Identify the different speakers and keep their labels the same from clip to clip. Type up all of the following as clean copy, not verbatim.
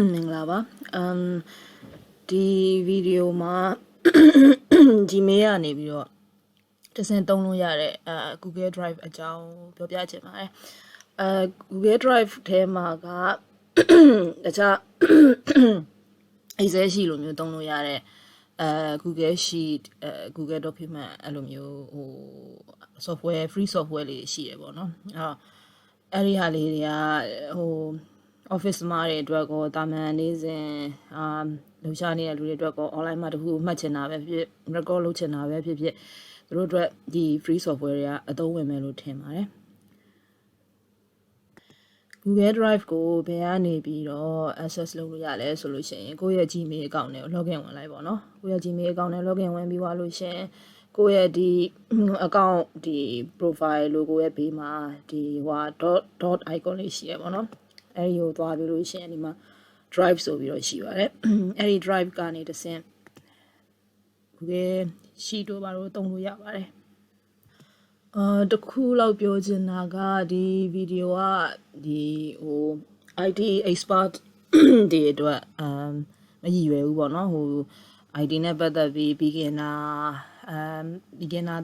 Speaker 1: မင်္ဂလာပါဒီဗီဒီယိုမှာGmail ကနေပြီးတော့တစင်သုံးလို့ရတဲ့Google Drive အကြောင်းပြောပြချင်ပါတယ်Google Drive ထဲမှာကတခြား Excel sheet လိုမျိုးသုံးလို့ရတဲ့Google Sheet Google Document အဲ့လိုမျိုးsoftware free software လေးရှိတယ်ပေါ့နော်အဲ့ဒီဟာလေးတွေကoffice မှာတွေအတွက်ကိုတာမန်နေစဉ်လှူရှားနေတဲ့လူတွေအတွက်ကို online မှာတခုမှတ်ချင်တာပဲဖြစ် record လုပ်ချင်တာပဲဖြစ်ဖြစ်သူတို့အတွက်ဒီ free software တွေကအသုံးဝင်မယ်လို့ထင်ပါတယ် Google Drive ကိုဘယ်ကနေပြီးတော့ access လုပ်လို့ရလဲဆိုလို့ရှိရင်ကိုယ့်ရဲ့ Gmail account နဲ့ login ဝင်လိုက်ပေါ့နော်ကိုယ့်ရဲ့ Gmail account နဲ့ login ဝင်ပြီးသွားလို့ရှိရင်ကိုယ့်ရဲ့ဒီ account ဒီ profile logo ရဲ့ဘေးမှာဒီdot icon လေးရှိရပေါ့နော်အဲ့ဒီကိုသွားပြီးလို့ရှိရင်ဒီမှာ drive ဆိုပြီးတော့ရှိပါတယ်အဲ့ဒီ drive ကနေတစ်ဆင့် Google Sheet တို့ဘာလို့သုံးလို့ရပါတယ်တခုလောက်ပြောချင်တာကဒီဗီဒီယိုကဒီIT expert တွေအတွက်မရည်ရွယ်ဘူးပေါ့နော်IT နဲ့ပတ်သက်ပြီး beginner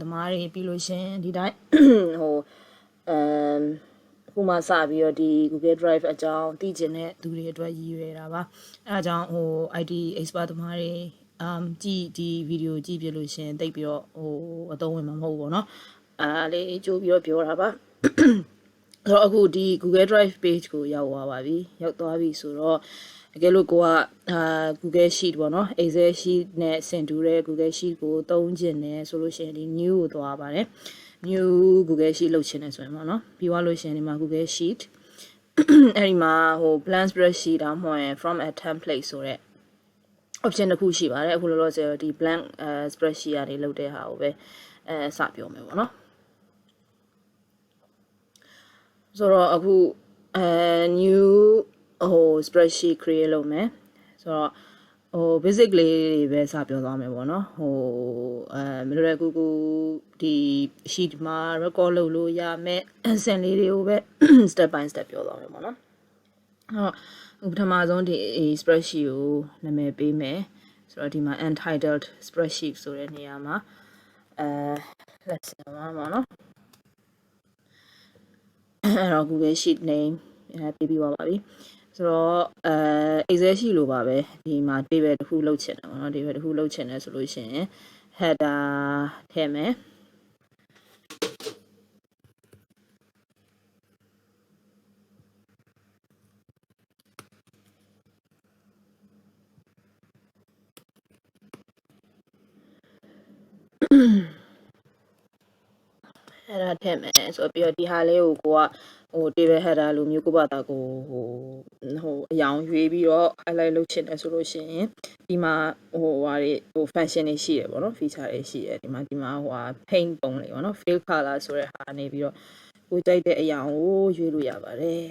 Speaker 1: သမားတွေပြီးလို့ရှင်ဒီတိုင်းခုမှစပြီးတော့ဒီ Google Drive အကြောင်းသိချင်တဲ့သူတွေအတွက်ရည်ရွယ်တာပါအဲအကြောင်းIT expert သမားတွေကြည့်ဒီဗီဒီယိုကြည့်ပြလို့ရှင်သိပြီးတော့အသုံးဝင်မှာမဟုတ်ဘူးပေါ့နော်လေးကြိုးပြီးတော့ပြောတာပါဆိုတော့အခုဒီ Google Drive page ကိုရောက်သွားပါပြီရောက်သွားပြီဆိုတော့တကယ်လို့ကိုကGoogle Sheet ပေါ့နော် Excel sheet နဲ့ဆင်တူတဲ့ Google Sheet ကိုသုံးချင်တယ်ဆိုလို့ရှိရင်ဒီ new ကိုသွားပါတယ် new Google Sheet လုပ်ချင်တယ်ဆိုရင်ပေါ့နော်ပြီးသွားလို့ရှိရင်ဒီမှာ Google Sheet အဲ့ဒီမှာblank spreadsheet တောင်မှရင် from a template ဆိုတဲ့ option တစ်ခုရှိပါတယ်အခုလောလောဆယ်ဒီ blank spreadsheet ကနေလုပ်တဲ့ဟာကိုပဲစပြောမယ်ပေါ့နော်ဆိုတော့အခုnew spreadsheet create လုပ်မယ်ဆိုတော့basic လေးတွေပဲစပြောသွားမယ်ပေါ့နော်မလွယ်ကူကူဒီ sheet မှာ record လုပ်လို့ရမယ်အဆင့်လေးတွေကိုပဲ step by step ပြောသွားမယ်ပေါ့နော်ပထမဆုံးဒီ spreadsheet ကိုနာမည်ပေးမယ်ဆိုတော့ဒီမှာ entitled spreadsheet ဆိုတဲ့နေရာမှာlesson 1ပေါ့နော်အဲ့တော့ Google Sheet name ပေးပြီးပါပြီဆိုတော့Excel sheet လိုပါပဲဒီမှာ table တစ်ခုလုပ်ချင်တယ်ပေါ့နော် table တစ်ခုလုပ်ချင်တယ်ဆိုလို့ရှိရင် header ထည့်မယ်အဲ့ဒါထည့်မယ်ဆိုပြီးတော့ဒီဟာလေးကိုကtable header လိုမျိုးကိုပါတာကိုအယောင်ရွေးပြီးတော့ highlight လုပ်ချင်တယ်ဆိုလို့ရှိရင်ဒီမှာfunction တွေရှိရပေါ့နော် feature တွေရှိရဒီမှာpaint ပုံလေးပေါ့နော် fill color ဆိုတဲ့ဟာနေပြီးတော့ကိုကြိုက်တဲ့အယောင်ကိုရွေးလို့ရပါတယ်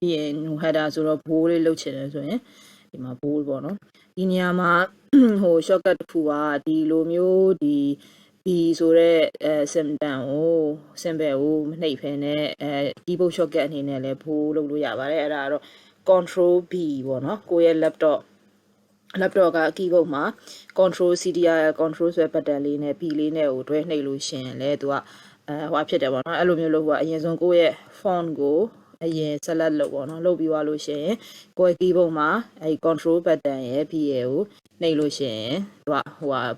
Speaker 1: ပြီးရင်header ဆိုတော့ bold လေးလုပ်ချင်တယ်ဆိုရင်ဒီမှာ bold ပေါ့နော်ဒီနေရာမှာshortcut တစ်ခုကဒီလိုမျိုးဒီ B ဆိုတဲ့symbol ကိုမနှိပ်ဖဲနဲ့keyboard shortcut အနေနဲ့လည်းဖိုးလုပ်လို့ရပါတယ်အဲ့ဒါကတော့ control B ပေါ့နော်ကိုယ့်ရဲ့ laptop က keyboard မှာ control CTRL control ဆိုတဲ့ button လေးနဲ့ B လေးနဲ့ကိုတွဲနှိပ်လို့ရှင်လဲသူကဖြစ်တယ်ပေါ့နော်အဲ့လိုမျိုးလုပ်အရင်ဆုံးကိုယ့်ရဲ့ font ကိုအရင် select လုပ်ပေါ့နော်လုပ်ပြီးသွားလို့ရှိရင်ကိုယ့် keyboard မှာအဲ့ control button ရဲ့ B ရဲ့ကိုနှိပ်လို့ရှိရင်သူက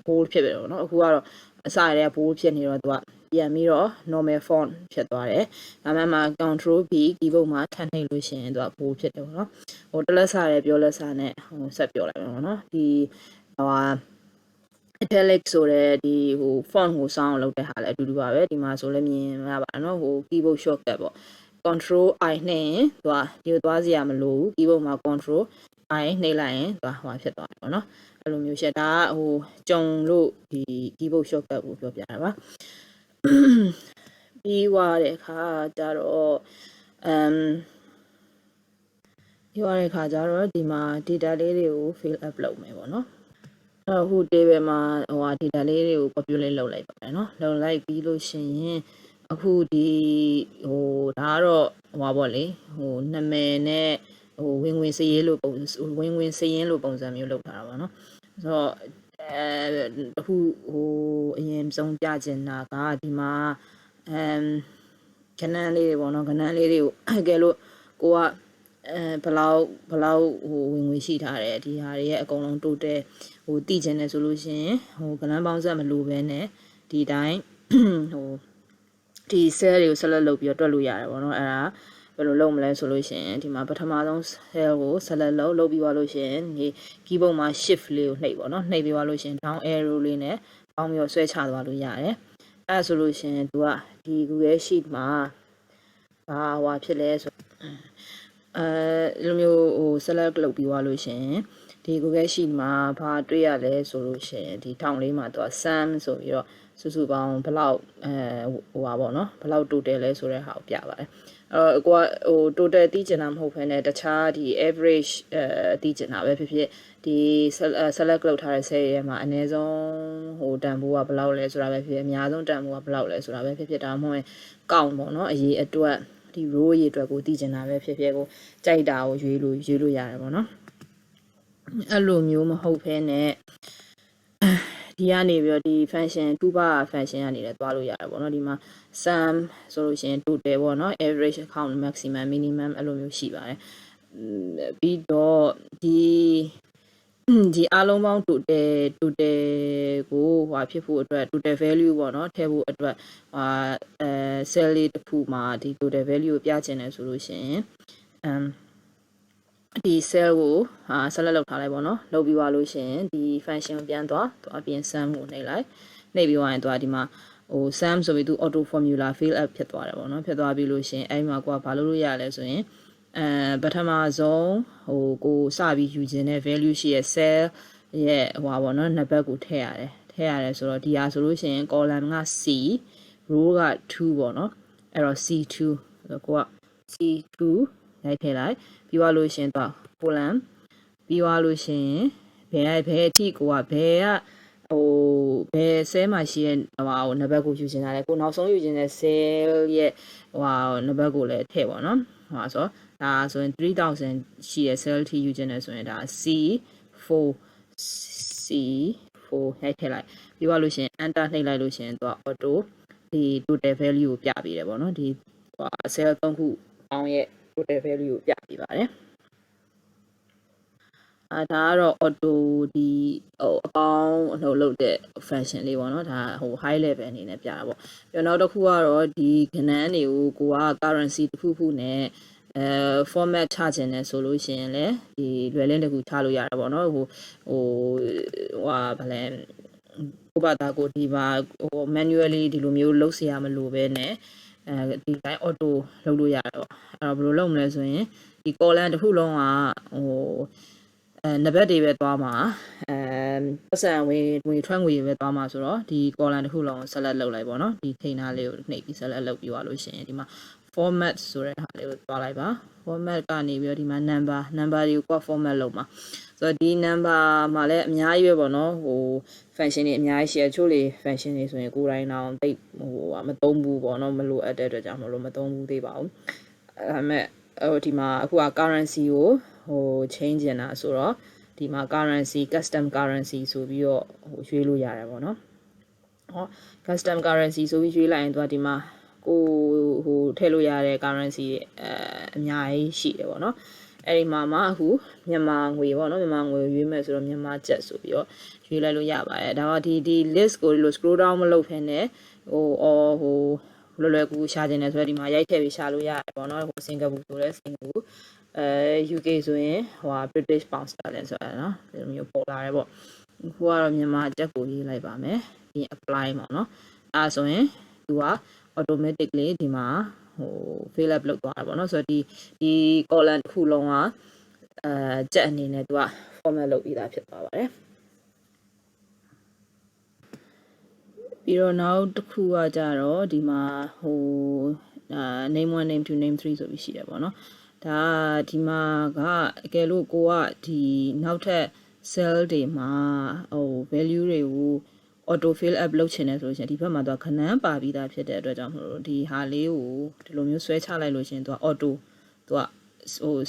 Speaker 1: bold ဖြစ်ပြီပေါ့နော်အခုကတော့အစရတဲ့ bold ဖြစ်နေတော့သူကပြန်ပြီးတော့ normal font ဖြစ်သွားတယ်ဒါမှမှ control B keyboard မှာထပ်နှိပ်လို့ရှိရင်သူက bold ဖြစ်တယ်ပေါ့နော်တလက်စာရယ်ပြောလက်စာနဲ့ဆက်ပြောလိုက်မယ်ပေါ့နော်ဒီitalic ဆိုတဲ့ဒီfont ကိုစောင်းလုပ်တဲ့ဟာလည်းအတူတူပါပဲဒီမှာဆိုလည်းမြင်ရပါနော်keyboard shortcut ပေါ့control I နှိပ်ရင်သူကဒီကိုသွားစရာမလိုဘူး keyboard မှာ control I နှိပ်လိုက်ရင်သူကဖြစ်သွားတယ်ပေါ့နော်အဲ့လိုမျိုးရှက်ဒါကကြုံလို့ဒီ keyboard shortcut ကိုပြောပြတာပါပြီးသွားတဲ့အခါကျတော့ဒီမှာ data လေးတွေကို fill up လုပ်မယ်ပေါ့နော်အခု table မှာdata လေးတွေကို populate လုပ်လိုက်ပါတယ်နော်လုပ်လိုက်ပြီးလို့ရှိရင်အခုဒီဒါကတော့ပေါ့လေနာမည်နဲ့ ဟိုဝင်စရေးလို့ဝင်စရင်လို့ပုံစံမျိုးလုပ်ထားတာပေါ့နော်ဆိုတော့အခုဟိုအရင်ဆုံးပြချင်တာကဒီမှာခဏလေးတွေပေါ့နော်ခဏလေးတွေကိုကဲလို့ကိုကဘလောက်ဟိုဝင်ငွေရှိထားတယ်ဒီဟာတွေရဲ့အကုန်လုံး total ဟိုတည်ကျင်တယ်ဆိုလို့ရှိရင်ဟိုကလန်းပေါင်းဆက်မလိုဘဲနဲ့ဒီတိုင်းဟိုဒီ cell တွေကို select လုပ်ပြီးတော့တွက်လို့ရတယ်ပေါ့နော်အဲ့ဒါဘယ်လိုလုပ်မလဲဆိုလို့ရှိရင်ဒီမှာပထမဆုံး cell ကို select လုပ်ပြီးသွားလို့ရှိရင်ဒီ keyboard မှာ shift လေးကိုနှိပ်ပေါ့နော်နှိပ်ပြီးသွားလို့ရှိရင် down arrow လေးနဲ့ပေါင်းပြီးတော့ဆွဲချသွားလို့ရတယ်အဲ့ဆိုလို့ရှိရင်သူကဒီ Google Sheet မှာဘာဟွာဖြစ်လဲဆိုလိုမျိုးဟို select လုပ်ပြီးသွားလို့ရှိရင်ဒီ Google Sheet မှာဘာတွေ့ရလဲဆိုလို့ရှိရင်ဒီထောင်လေးမှာသူက sum ဆိုပြီးတော့စုစုပေါင်းဘလောက်ဟိုပါပေါ့နော်ဘလောက် total လဲဆိုတဲ့ဟာကိုပြပါတယ်ကိုကဟို total သိချင်တာမဟုတ်ဘဲနဲ့တခြားဒီ average သိချင်တာပဲဖြစ်ဖြစ်ဒီ select လုပ်ထားတဲ့ cell ရဲ့မှာအနည်းဆုံးဟိုတန်ဖိုးကဘလောက်လဲဆိုတာပဲဖြစ်ဖြစ်အများဆုံးတန်ဖိုးကဘလောက်လဲဆိုတာပဲဖြစ်ဖြစ်ဒါမှမဟုတ် count ပေါ့နော်အရေးအတွက်ဒီ row အရေးအတွက်ကိုသိချင်တာပဲဖြစ်ဖြစ်ကိုကြိုက်တာကိုရွေးလို့ရတယ်ပေါ့နော်အဲ့လိုမျိုးမဟုတ်ဘဲနဲ့ဒီကနေပြီးတော့ဒီ function 2 function ကနေလည်းတွားလို့ရတယ်ပေါ့နော်ဒီမှာ sum ဆိုလို့ရှိရင် total ပေါ့နော် average count maximum minimum အဲ့လိုမျိုးရှိပါတယ်ပြီးတော့ဒီအားလုံးပေါင်း total ကိုဟိုဖြစ်ဖို့အတွက် total value ပေါ့နော်ထည့်ဖို့အတွက်cell လေးတစ်ခုမှာဒီ total value ကိုပြချင်တယ်ဆိုလို့ရှိရင်ဒီ cell ကိုselect လုပ်ထားလိုက်ပေါ့နော်လုပ်ပြီးသွားလို့ရှိရင်ဒီ function ကိုပြန်သွားပြင် sum ကိုနှိပ်လိုက်နှိပ်ပြီးသွားရင်သူကဒီမှာဟို sum ဆိုပြီးသူ auto formula fill up ဖြစ်သွားတယ်ပေါ့နော်ဖြစ်သွားပြီလို့ရှိရင်အဲ့မှာကိုကဘာလုပ်လို့ရလဲဆိုရင်ပထမဆုံးဟိုကိုစပြီးယူခြင်းတဲ့ value ရှိရဲ့ cell ရဲ့ဟိုပါပေါ့နော်နှစ်ဘက်ကိုထည့်ရတယ်ဆိုတော့ဒီဟာဆိုလို့ရှိရင် column က C row က2ပေါ့နော်အဲ့တော့ C2 ကိုက C2 ရိုက်ထည့်လိုက်ပြီးသွားလို့ရှိရင်တော့ column ပြီးသွားလို့ရှိရင်ဘယ်အထိကိုကဘယ် cell မှာရှိတဲ့ဟိုနှစ်ဘက်ကိုယူချင်တာလဲကိုနောက်ဆုံးယူချင်တဲ့ cell ရဲ့ဟိုနှစ်ဘက်ကိုလည်းထည့်ပါနော်ဟိုဆိုဒါဆိုရင်3000ရှိရဲ့ cell ထိယူချင်တယ်ဆိုရင်ဒါ C4 ရိုက်ထည့်လိုက်ပြီးသွားလို့ရှိရင် enter နှိပ်လိုက်လို့ရှိရင်သူက auto ဒီ total value ကိုပြပေးတယ်ပေါ့နော်ဒီcell 3ခုပေါင်းရဲ့ total value ကိုပြပေးပါတယ်ဒါကတော့ auto ဒီဟိုအပေါင်းအနှုတ်လုပ်တဲ့ function လေးပေါ့နော်ဒါဟို high level အနေနဲ့ပြတာပေါ့ပြီးတော့နောက်တစ်ခုကတော့ဒီကဏ္ဍတွေကိုကိုက currency တစ်ခုနဲ့format ချခြင်းနဲ့ဆိုလို့ရှိရင်လည်းဒီလွယ်လင်းတစ်ခုချလို့ရတယ်ပေါ့နော်ဟိုဗလဲကိုဘာသာကိုဒီမှာဟို manually ဒီလိုမျိုးလုပ်เสียရမလို့ပဲနဲ့ဒီတိုင်း auto လုပ်လို့ရတယ်ပေါ့အဲ့တော့ဘယ်လိုလုပ်မလဲဆိုရင်ဒီ column တစ်ခုလုံးကဟိုနံပါတ်တွေပဲသွားမှာပတ်စံဝင်ထွက်ငွေပဲသွားမှာဆိုတော့ဒီ column တစ်ခုလုံးကို select လုပ်လိုက်ပေါ့နော်ဒီထိန်းသားလေးကိုနှိပ်ပြီး select လုပ်ပြီးသွားလို့ရှိရင်ဒီမှာ format ဆိုတဲ့ဟာလေးကိုသွားလိုက်ပါ format ကနေပြီးတော့ဒီမှာ number တွေကို format လုပ်မှာဆိုတော့ဒီ number မှာလည်းအများကြီးပဲပေါ့နော်ဟို function တွေအများကြီးရှိရချို့လေ function တွေဆိုရင်ကိုယ်တိုင်တောင်တိတ်ဟိုမသုံးဘူးပေါ့နော်မလိုအပ်တဲ့အတွက်ကြောင့်မလို့မသုံးဘူးသေးပါဘူးဒါပေမဲ့ဟိုဒီမှာအခုက currency ကိုဟို change ကျင်တာဆိုတော့ဒီမှာ currency custom currency ဆိုပြီးတော့ဟိုရွေးလို့ရတယ်ပေါ့နော်ဟော custom currency ဆိုပြီးရွေးလိုက်ရင်သူကဒီမှာကိုဟိုထည့်လို့ရတဲ့ currency အများကြီးရှိတယ်ပေါ့နော်အဲ့ဒီမှာမှအခုမြန်မာငွေပေါ့နော်မြန်မာငွေရွေးမယ်ဆိုတော့မြန်မာကျပ်ဆိုပြီးတော့ရွေးလိုက်လို့ရပါတယ်ဒါတော့ဒီ list ကိုလို့ scroll down မလုပ်ဖ ೇನೆ ဟိုလွယ်ကူရှာခြင်းနဲ့ဆိုတော့ဒီမှာရိုက်ထည့်ပြီးရှာလို့ရတယ်ပေါ့နော်ဟိုစင်ကာပူဆိုလဲစင်ကာပူUK ဆိုရင်ဟို British pound sterling ဆိုတာနော်ဒီလိုမျိုးပေါ်လာတယ်ပေါ့ခုကတော့မြန်မာကျပ်ကိုရေးလိုက်ပါမယ်ပြီး apply ပေါ့နော်အဲဆိုရင်သူက automatically ဒီမှာဟို fill up လုပ်သွားတာပေါ့နော်ဆိုတော့ဒီ column တစ်ခုလုံးကကျပ်အနေနဲ့သူက format လုပ်ပြီးသားဖြစ်သွားပါတယ်ပြီးတော့နောက်တစ်ခုကကြတော့ဒီမှာဟိုname 1 name 2 name 3ဆိုပြီးရှိတယ်ပေါ့နော်ဒါဒီမှာကအကယ်လို့ကိုကဒီနောက်ထပ် cell တွေမှာဟို value တွေကို auto fill up လုပ်ချင်တယ်ဆိုလို့ရှိရင်ဒီဘက်မှာသူကခဏန်းပါပြီးသားဖြစ်တဲ့အတွက်ကြောင့်မလို့ဒီဟာလေးကိုဒီလိုမျိုးဆွဲချလိုက်လို့ရှိရင်သူက auto သူက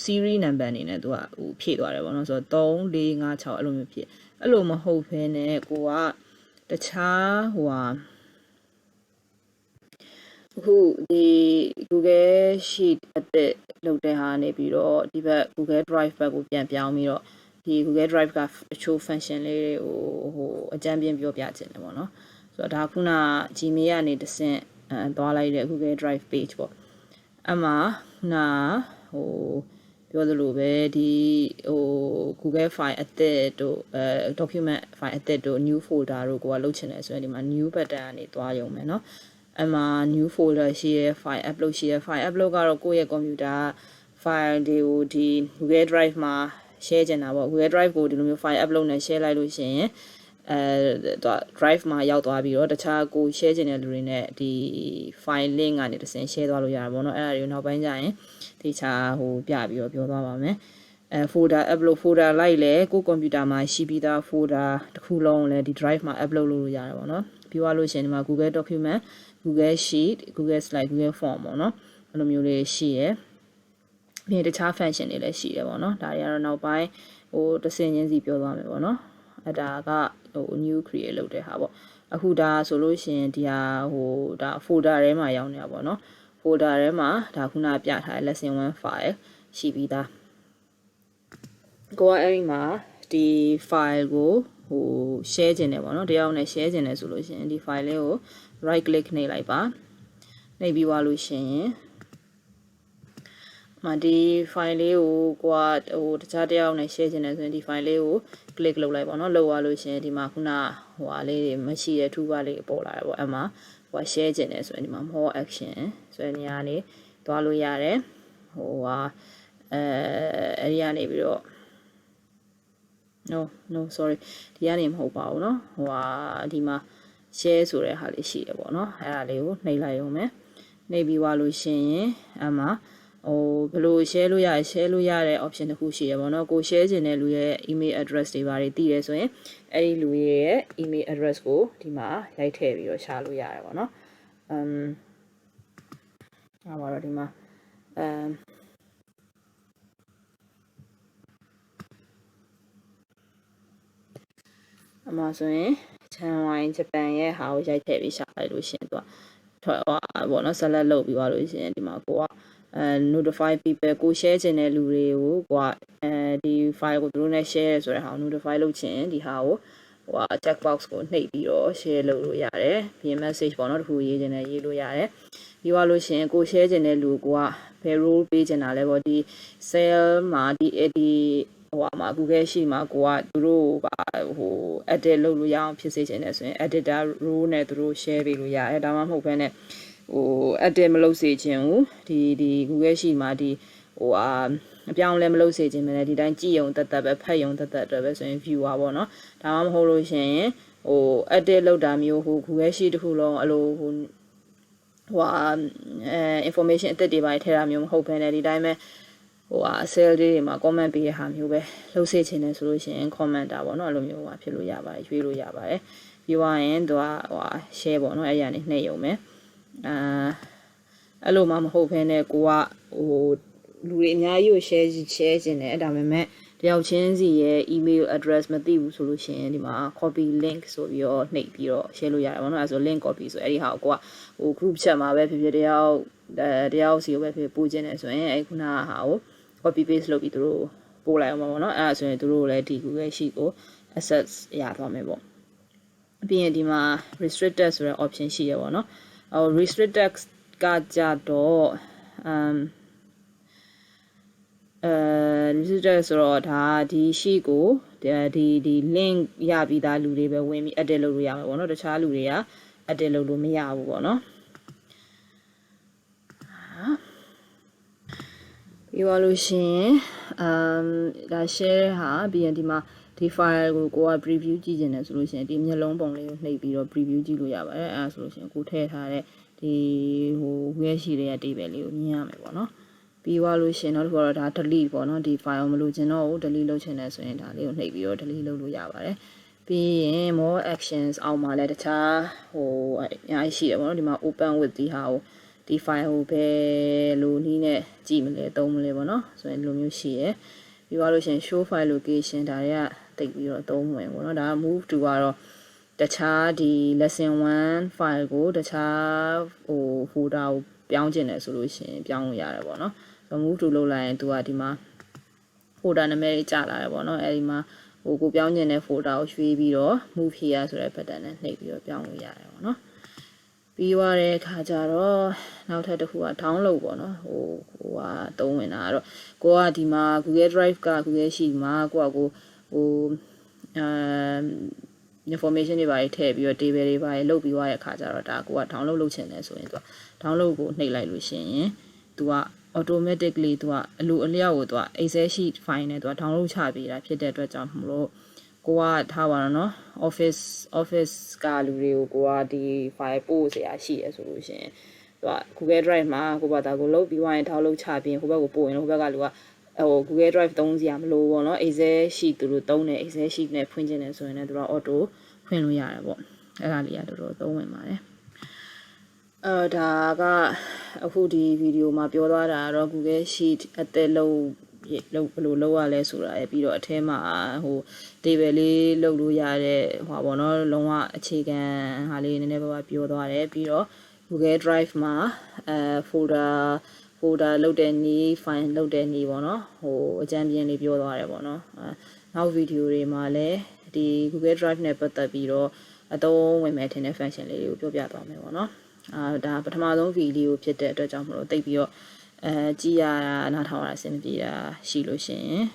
Speaker 1: series number အနေနဲ့သူကဖြည့်သွားတယ်ပေါ့နော်ဆိုတော့3 4 5 6အဲ့လိုမျိုးဖြည့်အဲ့လိုမဟုတ်ဘဲနဲ့ကိုကတခြားအခုဒီ Google Sheet အသက်လုပ်တဲ့ဟာနေပြီးတော့ဒီဘက် Google Drive ဘက်ကိုပြန်ပြောင်းပြီးတော့ဒီ Google Drive ကတချို့ function လေးတွေကိုအကြမ်းပြင်းပြောပြခြင်းတယ်ပေါ့နော်ဆိုတော့ဒါခုန Gmail ကနေတဆင့်သွားလိုက်တဲ့ Google Drive page ပေါ့အမှပြောသလိုပဲဒီGoogle file အသက်တို့ document file အသက်တို့ new folder တို့ကိုကလုပ်ချင်တယ်ဆိုရင်ဒီမှာ new button ကနေသွားရုံပဲเนาะအမှ new folder ရှိရဲ file upload ရှိရဲ file upload ကတော့ကိုယ့်ရဲ့ computer file တွေကိုဒီ Google Drive မှာ share ချင်တာပေါ့ Google Drive ကိုဒီလိုမျိုး file upload နဲ့ share လိုက်လို့ရှိရင်drive မှာရောက်သွားပြီးတော့တခြားကို share ချင်တဲ့လူတွေနဲ့ဒီ file link ကနေတစ်ဆင့် share သွားလို့ရတာပေါ့เนาะအဲ့ဒါတွေကိုနောက်ပိုင်းကျရင်တခြားပြပြီးတော့ပြောသွားပါမယ်folder upload folder လိုက်လဲကို computer မှာရှိပြီးသား folder တစ်ခုလုံးလဲဒီ drive မှာ upload လုပ်လို့ရတယ်ပေါ့เนาะပြီးသွားလို့ရှိရင်ဒီမှာ Google document Google Sheet Google Slide Google Form ပေါ့เนาะအဲ့လိုမျိုးလေးရှိရယ်ပြီးတခြား function တွေလည်းရှိတယ်ပေါ့เนาะဒါတွေကတော့နောက်ပိုင်းတစ်ဆင့်ချင်းစီပြောသွားမယ်ပေါ့เนาะအဲ့ဒါကnew create လုပ်တဲ့ဟာပေါ့အခုဒါဆိုလို့ရှိရင်ဒီဟာဒါ folder ထဲမှာရောက်နေတာပေါ့เนาะ folder ထဲမှာဒါခုနပြထားတဲ့ lesson 1 file ရှိပြီးသားကိုကအဲ့ဒီမှာဒီ file ကိုshare ခြင်းတယ်ပေါ့เนาะတယောက်နဲ့ share ခြင်းတယ်ဆိုလို့ရှိရင်ဒီ file လေးကို right click နှိပ်လိုက်ပါနှိပ်ပြီးသွားလို့ရှိရင်ဒီ file လေးကိုတခြားတယောက်နဲ့ share ချင်တယ်ဆိုရင်ဒီ file လေးကို click လုပ်လိုက်ပါတော့လုပ်သွားလို့ရှိရင်ဒီမှာခုနဟာလေးတွေမရှိတဲ့ toolbar လေးပေါ်လာတယ်ပေါ့အဲ့မှာshare ချင်တယ်ဆိုရင်ဒီမှာ more action ဆိုတဲ့နေရာကနေသွားလို့ရတယ်အဲ့ဒီကနေပြီးတော့ no sorry ဒီကနေမဟုတ်ပါဘူးเนาะဒီမှာ share ဆိုတဲ့ဟာလေးရှိတယ်ပေါ့เนาะအဲ့ဒါလေးကိုနှိပ်လိုက်ရုံပဲနှိပ်ပြီးသွားလို့ရှိရင်အဲ့မှာဘယ်လို share လို့ရတဲ့ option တစ်ခုရှိရပါတော့ကို share ခြင်းတဲ့လူရဲ့ email address တွေပါတယ်တည်တယ်ဆိုရင်အဲ့ဒီလူရဲ့ email address ကိုဒီမှာရိုက်ထည့်ပြီးတော့ရှာလို့ရတယ်ပေါ့နော်အဲ့ပါတော့ဒီမှာအမှဆိုရင် Channel Japan ရဲ့ဟာကိုရိုက်ထည့်ပြီးရှာလိုက်လို့ရှိရင်သူကထွက်သွားပေါ့နော် select လုပ်ပြီးသွားလို့ရှိရင်ဒီမှာကိုကnotify people ကို share ချင်တဲ့လူတွေကိုဒီ file ကိုသူတို့နဲ့ share ဆိုတဲ့ဟာကို notify လုပ်ချင်ဒီဟာကိုcheck box ကိုနှိပ်ပြီးတော့ share လုပ်လို့ရတယ်ပြီးရင် message ပေါ့နော်တခုရေးချင်တယ်ရေးလို့ရတယ်ပြီးသွားလို့ရှိရင်ကို share ချင်တဲ့လူကဘယ် role ပေးချင်တာလဲပေါ့ဒီ cell မှာဒီမှာ Google Sheet မှာကိုကသူတို့edit လုပ်လို့ရအောင်ဖြစ်စေချင်တယ်ဆိုရင် editor role နဲ့သူတို့ share ပေးလို့ရတယ်ဒါမှမဟုတ်ဘဲနဲ့edit မလုပ်စေချင်ဘူးဒီ Google Sheet မှာဒီအပြောင်းလဲမလုပ်စေချင်မယ်ဒီတိုင်းကြည့်ရုံတက်ပဲဖတ်ရုံတက်အတွက်ပဲဆိုရင် viewer ပေါ့နော်ဒါမှမဟုတ်လို့ရှိရင်edit လုပ်တာမျိုးGoogle Sheet တစ်ခုလုံးအဲ့လိုinformation အသစ်တွေပါထည့်တာမျိုးမဟုတ်ဘဲနဲ့ဒီတိုင်းပဲcell တွေမှာ comment ပေးရဟာမျိုးပဲလုပ်စေချင်တယ်ဆိုလို့ရှိရင် comment တာပေါ့နော်အဲ့လိုမျိုးဖြစ်လို့ရပါတယ်ရွေးလို့ရပါတယ်ပြီးသွားရင်သူကshare ပေါ့နော်အဲ့ရနေနှိပ်ရုံပဲအဲ့လိုမှမဟုတ်ဘဲနဲ့ကိုကလူတွေအများကြီးကို share ခြင်းတယ်ဒါပေမဲ့တယောက်ချင်းစီရဲ့ email address မသိဘူးဆိုလို့ရှိရင်ဒီမှာ copy link ဆိုပြီးတော့နှိပ်ပြီးတော့ share လို့ရတယ်ပေါ့နော်အဲ့ဆို link copy ဆိုအဲ့ဒီဟာကိုက group chat မှာပဲဖြစ်ဖြစ်တယောက်စီကိုပဲဖြစ်ပို့ခြင်းတယ်ဆိုရင်အဲ့ခုနကဟာကို copy paste လုပ်ပြီးသူတို့ပို့လိုက်အောင်ပါပေါ့နော်အဲ့ဒါဆိုရင်သူတို့လည်းဒီ Google Sheet ကို access ရသွားမယ်ပေါ့ပြီးရင်ဒီမှာ restricted ဆိုတဲ့ option ရှိရပေါ့နော်restricted ကကြတော့restricted ဆိုတော့ဒါဒီ sheet ကိုဒီ link ရပြီးသားလူတွေပဲဝင်ပြီး edit လုပ်လို့ရမှာပေါ့နော်တခြားလူတွေက edit လုပ်လို့မရဘူးပေါ့နော်ပြီးသွားလို့ရှိရင်ဒါ share ဟာပြီးရင်ဒီမှာဒီ file ကိုက preview ကြည့်နေတယ်ဆိုလို့ရှိရင်ဒီမျက်လုံးပုံလေးကိုနှိပ်ပြီးတော့ preview ကြည့်လို့ရပါတယ်အဲ့ဒါဆိုလို့ရှိရင်ကိုထည့်ထားတဲ့ဒီweb sheet ရဲ့ table လေးကိုမြင်ရမယ်ပေါ့နော်ပြီးသွားလို့ရှိရင်နောက်တစ်ခုကတော့ဒါ delete ပေါ့နော်ဒီ file မလို့ချင်တော့ဘူး delete လုပ်ချင်တယ်ဆိုရင်ဒါလေးကိုနှိပ်ပြီးတော့ delete လုပ်လို့ရပါတယ်ပြီးရင် more actions အောက်မှာလည်းတခြားအများကြီးရှိတယ်ပေါ့နော်ဒီမှာ open with ဒီဟာကို ဒီ file ကိုပဲလိုနည်းနဲ့ကြည့်မလဲသုံးမလဲပေါ့နော်ဆိုရင်လိုမျိုးရှိရယ်ပြီးသွားလို့ရှိရင် show file location ဒါတွေကတိတ်ပြီးတော့သုံးဝင်ပေါ့နော်ဒါက move to ကတော့တခြားဒီ lesson 1 file ကိုတခြားfolder ကိုပြောင်းကျင်တယ်ဆိုလို့ရှိရင်ပြောင်းလို့ရတယ်ပေါ့နော် move to လုပ်လိုက်ရင်သူကဒီမှာ folder နာမည်ကြီးကြာလာတယ်ပေါ့နော်အဲဒီမှာကိုပြောင်းကျင်တဲ့ folder ကိုရွှေ့ပြီးတော့ move here ဆိုတဲ့ button နဲ့နှိပ်ပြီးတော့ပြောင်းလို့ရတယ်ပေါ့နော်ပြီးသွားတဲ့အခါကျတော့နောက်ထပ်တစ်ခုက download ပေါ့နော်ဟိုကသုံးဝင်တာကတော့ကိုကဒီမှာ Google Drive က Google Sheet မှာကိုကဟိုinformation တွေပါထည့်ပြီးတော့ table တွေပါလုတ်ပြီးသွားတဲ့အခါကျတော့ဒါကိုက download လုပ်ချင်တယ်ဆိုရင်သူက download ကိုနှိပ်လိုက်လို့ရှိရင်သူက automatically သူကအလိုအလျောက်ကိုသူက Excel sheet file နဲ့သူက download ချပေးတာဖြစ်တဲ့အတွက်ကြောင့်မလို့ကိုကထားပါတော့เนาะ office ကလူတွေကိုကိုကဒီ file ပို့เสียရှိရဆိုလို့ရှိရင်သူက Google Drive မှာကိုပါတာကိုလုတ်ပြီးသွားရင် download ချပြီးဟိုဘက်ကိုပို့ရင်ဟိုဘက်ကလူကGoogle Drive သုံးစရာမလိုပေါ့เนาะ Excel sheet သူတို့သုံးတယ် Excel sheet နဲ့ဖွင့်ခြင်းတယ်ဆိုရင်လည်းသူက auto ဖွင့်လို့ရတယ်ပေါ့အဲ့ဒါလေးကတော်တော်သုံးဝင်ပါတယ်ဒါကအခုဒီဗီဒီယိုမှာပြောသွားတာကတော့ Google Sheet အသက်လုံးဘယ်လိုလုပ်ရလဲဆိုတာရပြီးတော့အထဲမှာဟို table လေးလုပ်လို့ရတဲ့ဟိုပါဘောနော်လုံးဝအခြေခံဟာလေးနည်းနည်းပါးပါးပြောသွားတယ်ပြီးတော့ Google Drive မှာfolder လုပ်တဲ့နည်း file လုပ်တဲ့နည်းပေါ့နော်ဟိုအကြံပြင်းလေးပြောသွားတယ်ပေါ့နော်နောက်ဗီဒီယိုတွေမှာလည်းဒီ Google Drive နဲ့ပတ်သက်ပြီးတော့အသုံးဝင်မဲ့ထင်တဲ့ function လေးတွေကိုပြောပြသွားမယ်ပေါ့နော်ဒါပထမဆုံးဗီဒီယိုဖြစ်တဲ့အတွက်ကြောင့်မလို့တိတ်ပြီးတော့ကြည်ရတာနားထောင်ရတာအဆင်မပြေတာရှိလို့ရှိရင်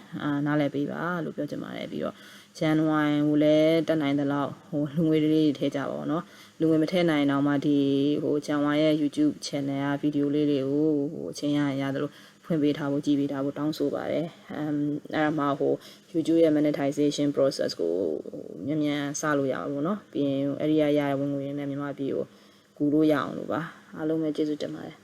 Speaker 1: နားလည်ပေးပါလို့ပြောချင်ပါတယ်ပြီးတော့ channel ကိုလည်းတက်နိုင်တဲ့လောက်ဟိုလူငွေလေးတွေထည့်ကြပါဘောเนาะလူငွေမထည့်နိုင်တော့မှဒီဟို channel ရဲ့ YouTube channel ကဗီဒီယိုလေးတွေကိုဟိုအချင်းရသလိုဖွင့်ပေးထားဖို့ကြည့်ပေးထားဖို့တောင်းဆိုပါတယ်အဲ့ဒါမှဟို YouTube ရဲ့ monetization process ကိုမြန်မြန်စလို့ရအောင်ပေါ့เนาะပြီးရင်အဲ့ဒီရရဝင်ငွေနဲ့မြန်မာပြည်ကိုကူလို့ရအောင်လို့ပါအားလုံးပဲကျေးဇူးတင်ပါတယ်